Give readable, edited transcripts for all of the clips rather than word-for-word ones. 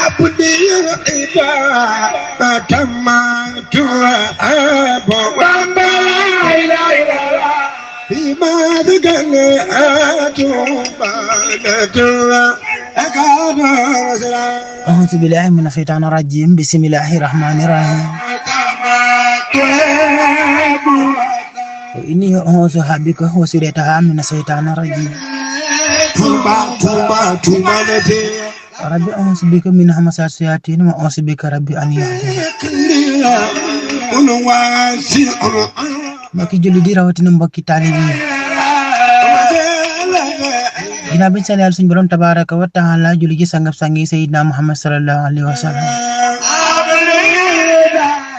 عبدي إذا تمت أبو وما إلى فيما ذكر أعوذ بالله من الشيطان الرجيم بسم الله الرحمن الرحيم وإني أعوذ بك وذريتها من الشيطان الرجيم ربي أعوذ بك من همزات الشياطين وأعوذ بك ربي أن يحضرون mbokki julli di rawatina mbokki taalibe yi ginnaaw bi ñu sant Yàlla suñu borom tabaaraka wa taala julli ci sangab sangi Seydina Muhammad sallallahu alayhi wa sallam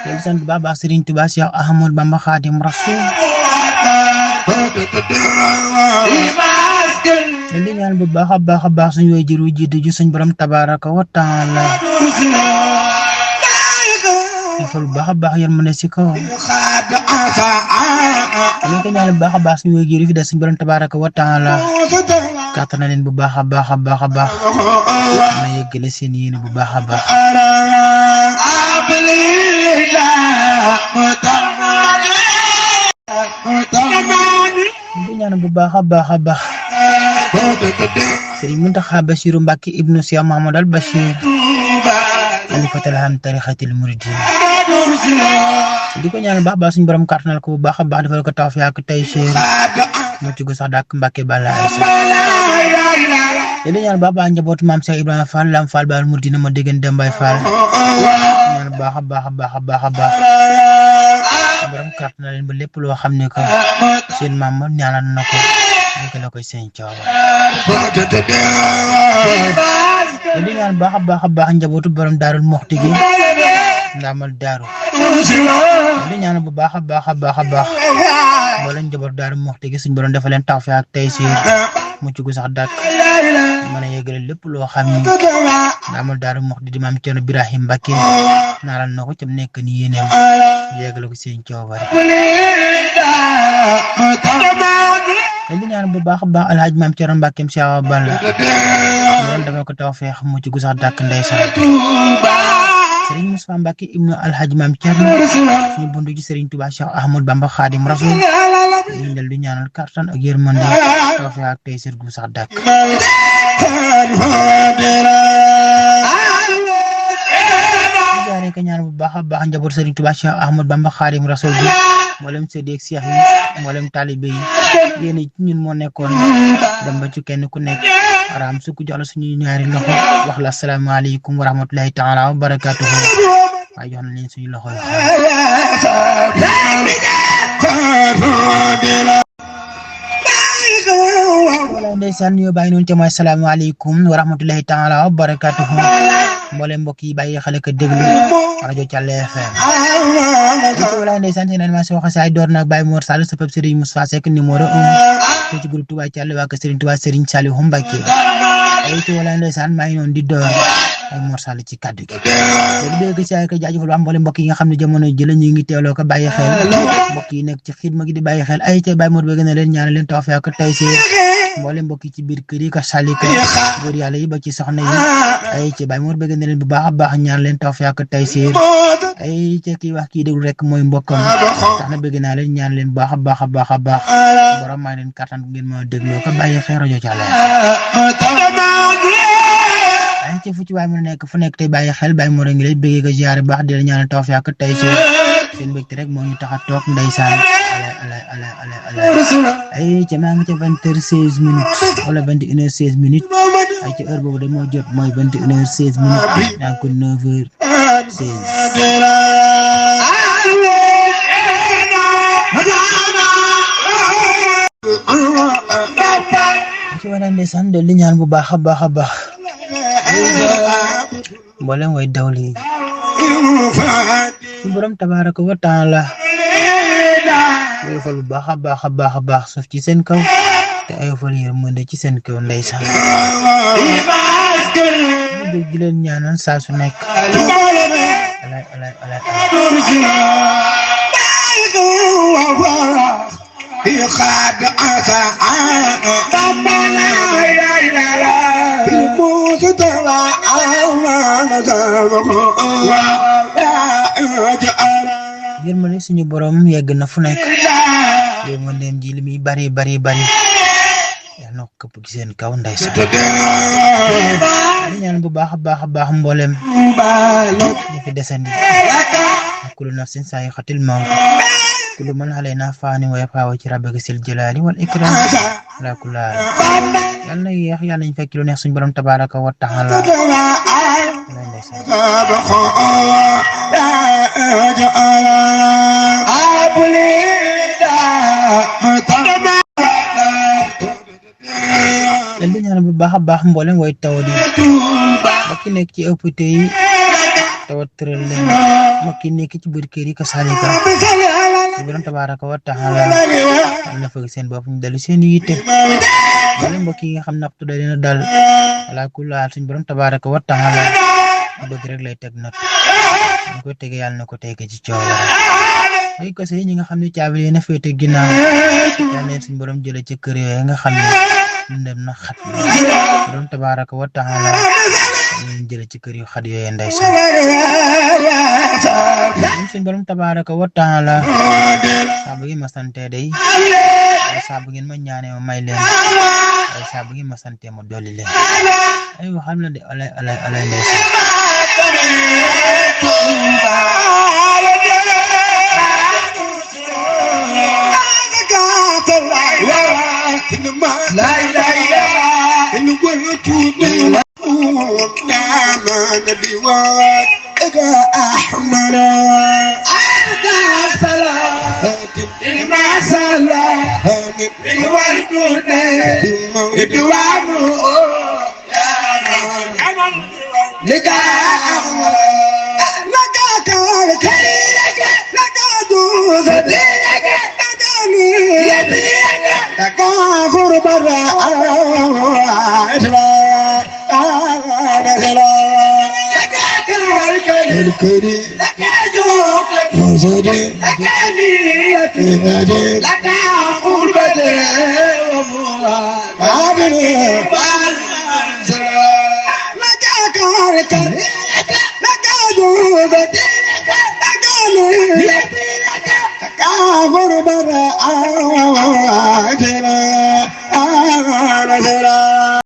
di sant bu baax Serigne Touba Cheikh Ahmadou Bamba Khadim Rasoul di ñaan bu baax a baax suñu waajur wu jiitu ji suñu borom tabaaraka wa taala defal bu baax yërmande ci kaw ñu ko ñaan bu baax suñu waajur yi fi des suñu borom tabaaraka wa taala kàttan na leen bu baax a baax na yeggale seen yéene bu baax a baax ñu ñaan bu baax a baax Serigne Mountakha Bassirou Mbacké ibnu Cheikh Mahamadou Al Bachir xalifatul am tarixatil muridiyya di ko ñaan baax suñu borom kàttanal ko bu baax a baax defal ko tawfiq ak tayseer mu ci gu sax dàkk Mbacké Balla di ñaan baax njabootu maam Cheikh Ibrahima Fall Lam Fall Baal Mouridina ma déggan Dembaay Fall ñaan baax borom kàttanal leen ba lépp loo xam ne ko seen maam ñaanal na ko ñu ko la koy seen coow di ñaan baax njabootu borom Daarul Muxti gi ndaamal daaru di ñaan bu baax wala njabootu Daarul Muxti gi suñu borom dafa leen tawfiq ak tayseer mucc gu sax dàkk mën a yeggale lépp loo xam ni ndaamal Daarul Muxti di maam Cerno Birahim Mbacké naaral na ko ca nekk ni yéeneem yeggale ko seen coobare di ñaan bu baax alhaji maam Cerno Mbacké Cheikh Awa Balla loolu dafa ko tawfiq mucc gu sax dàkk ndeysaan Serigne Moustapha Mbacké ibnu alhaji maam Cerno suñu bundu ci Serigne Touba Cheikh Ahmadou Bamba Khadim Rasoul ñu dal di ñaanal kattan ak yërmande tawfiq ak tayseer gu sax dàkk jaare ka ñaan bu baax njaboot Serigne Touba Cheikh Ahmadou Bamba Khadim Rasoul bi mboolem séddi ak Cheikh yi mboolem talibé yi yéen ñun moo nekkoon dem ba ci kenn ku nekk araam su ko jox la suñuy ñaari loxo wax la asalaamaaleykum wa rahmatulahi taala wa barakatuhu waaye jox na leen suñu loxo yi wala ndeysaan yoo bàyyi noonu te mooy asalaamaaleykum wa rahmatulahi taala wa barakatuhu mboolem mbokk yi bàyyi xale ko déglu rajo Thiel FM wala ndeysaan seen animation waxa say door nag Baye Mor Sall sa pep Serigne Moustapha Seck numéro 1 ci groupe Touba Thiel waa ko Serigne Touba Serigne Saliou Mbacké ay ci wala ndeysaan maa ngi noonu di door ay Mor Sall ci kaddu gi dégg ci ay ko jaajëfal ba mboolem mbokk yi nga xam ne jamono jël ñu ngi teewloo ko bàyyi xel mbokk yi nekk ci xidma gi di bàyyi xel ay ci Baye Mor bëgg na leen ñaanal leen tawfiq ak tayseer mboolem mbokk yi ci biir kër yi ka salika góor yàlla yi ba ci soxna yi ay ci Baye Mor bëgg na leen bu baax ñaan leen tawfiq ak tayseer ay ci kii wax kii déglu rek mooy mbokkam tax na bëgg naa leen ñaan leen baax borom maa leen kattan ngeen ma dégloo ko bàyyi xel rajo Thiel ay ci fu ci waay mu nekk fu nekk tey bàyyi xel Baye Mor a ngi lay bëggee ko ziyaare baax di la ñaan tawfiq ak tayseer seen mbégte rek moo ñu tax a toog ndeysaan ay ca maa ngi ca 20h16 wala 21h16 ay ca heure boobu de moo jot mooy 21h16 daa ko 9h16 ci wala ndeysaan de li ñaan bu baax mboolem way dawli ci borom tabaaraka wa taala ayofal bu baax suuf ci seen kaw te ayofal yërmande ci seen kaw ndeysaan di leen ñaanal saa su nekk alay يخاد عسى yërmande suñu borom yegg na fu nekk yërmandeem ji li muy bari yal na ko këpp ci seen kaw ndeysaan di ñaan bu baax a baax mboolem ñu fi desandi kullu nafsin saa'iqatul mawt kullu man alayna faanin wa yabqa ci rabbika sil jalaali wal ikram ala kulli haal yal na yéex yal nañ fekk lu neex suñu borom tabaaraka wa taala leen di ñaan bu baax a baax mboolem way taw di ba ki nekk ci hôpital yi tawat tëral leen ma ki nekk ci biir kër yi ka salika suñu borom tabaaraka wa taala yal na fekk seen bopp ñu dellu seen yitte wala mbokk yi nga xam naptu da leen a dal ala kulli haal suñu borom tabaaraka wa taala bëgg rek lay teg nag ñu ko tege yàlla na ko tege ci coowara ay kase ñi nga xam ne caabi leen a féete ginnaaw yal na suñu borom jële ci kër yooyu nga xam ne ndem na xat borom tabaaraka wa taala ñu jële ci kër yu xat yooyu ndeysaan suñu borom tabaaraka wa taala saa bu ngeen ma sante day saa bu ngeen ma ñaane ma may leen saa bu ngeen ma sante ma dolli leen ay waxam la de alay ndeysaan لا إله إلا الله إن قلت نعم نبي وإذا أحمر أرجع صلاة إلما صلاة الورد إدوان لك أحمر لك كارك لك دوز لك لك غرب الكريم لك جوك وزري لك نيتي لك قربتي وفوها لك كارك